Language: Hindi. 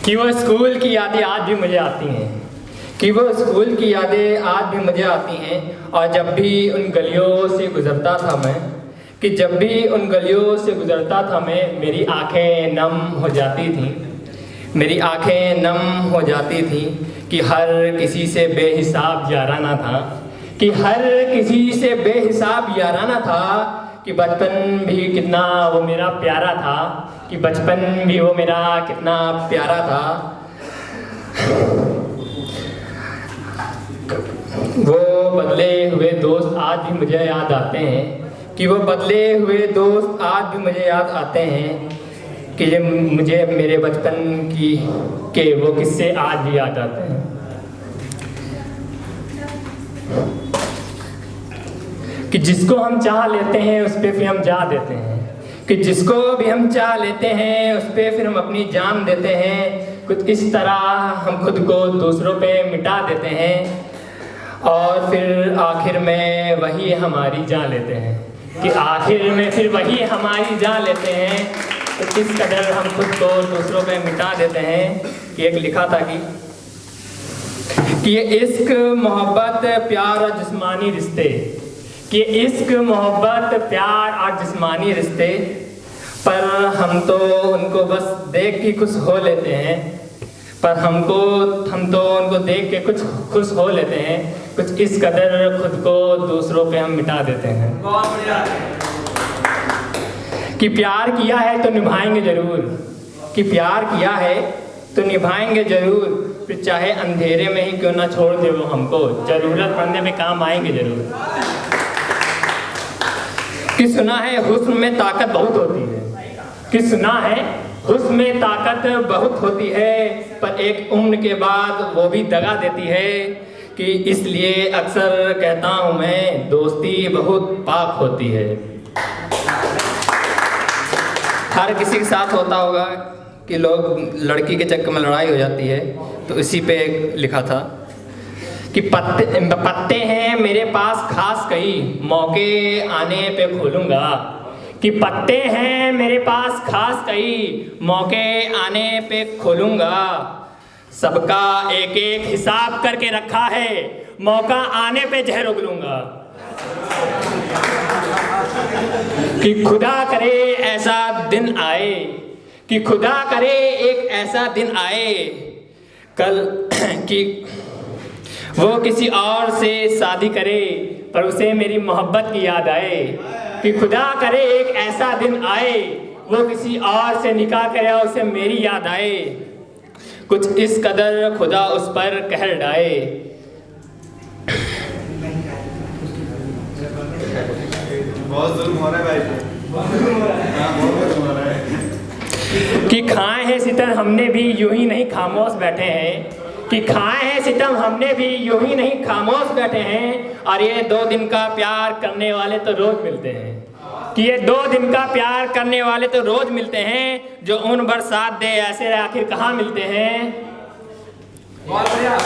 कि वो स्कूल की यादें आज भी मुझे आती हैं, कि वो स्कूल की यादें आज भी मुझे आती हैं। और जब भी उन गलियों से गुज़रता था मैं, कि जब भी उन गलियों से गुज़रता था मैं, मेरी आंखें नम हो जाती थीं, मेरी आंखें नम हो जाती थीं। कि हर किसी से बेहिसाब याराना था, कि हर किसी से बेहिसाब याराना था। कि बचपन भी कितना वो मेरा प्यारा था, कि बचपन भी वो मेरा कितना प्यारा था। वो बदले हुए दोस्त आज भी मुझे याद आते हैं, कि वो बदले हुए दोस्त आज भी मुझे याद आते हैं। कि ये मुझे मेरे बचपन के वो किस्से आज भी याद आते हैं। कि जिसको हम चाह लेते हैं उस पे फिर हम जा देते हैं, कि जिसको भी हम चाह लेते हैं उस पे फिर हम अपनी जान देते हैं। कुछ इस तरह हम खुद को दूसरों पे मिटा देते हैं और फिर आखिर में वही हमारी जान लेते हैं, कि आखिर में फिर वही हमारी जान लेते हैं। तो किस कदर हम खुद को दूसरों पे मिटा देते हैं। कि एक लिखा था कि ये इश्क मोहब्बत प्यार और जिस्मानी रिश्ते, कि इश्क मोहब्बत प्यार और जिस्मानी रिश्ते, पर हम तो उनको बस देख के खुश हो लेते हैं, पर हम तो उनको देख के कुछ खुश हो लेते हैं। कुछ इस कदर खुद को दूसरों पे हम मिटा देते हैं। कि प्यार किया है तो निभाएंगे ज़रूर, कि प्यार किया है तो निभाएंगे ज़रूर, फिर चाहे अंधेरे में ही क्यों ना छोड़ दे वो हमको, ज़रूरत पड़ने में काम आएंगे ज़रूर। कि सुना है हुस्न में ताकत बहुत होती है, कि सुना है हुस्न में ताकत बहुत होती है, पर एक उम्र के बाद वो भी दगा देती है। कि इसलिए अक्सर कहता हूँ मैं, दोस्ती बहुत पाक होती है। हर किसी के साथ होता होगा कि लोग लड़की के चक्कर में लड़ाई हो जाती है, तो इसी पे लिखा था कि पत्ते हैं मेरे पास खास कई, मौके आने पे खोलूँगा। कि पत्ते हैं मेरे पास खास कई, मौके आने पे खोलूँगा। सबका एक एक हिसाब करके रखा है, मौका आने पे जहर उगलूँगा। कि खुदा करे ऐसा दिन आए, कि खुदा करे एक ऐसा दिन आए कल, कि वो किसी और से शादी करे पर उसे मेरी मोहब्बत की याद आए। कि खुदा करे एक ऐसा दिन आए, वो किसी और से निकाह करे और उसे मेरी याद आए। कुछ इस कदर खुदा उस पर कहर डाए। बहुत जुल्म हो रहा है भाई। कि खाए हैं सितम हमने भी यूं ही नहीं खामोश बैठे हैं, कि खाए हैं सितम हमने भी यूं ही नहीं खामोश बैठे हैं। और ये 2 दिन का प्यार करने वाले तो रोज मिलते हैं, कि ये 2 दिन का प्यार करने वाले तो रोज मिलते हैं। जो उन बरसात दे ऐसे आखिर कहाँ मिलते हैं। बहुत बढ़िया।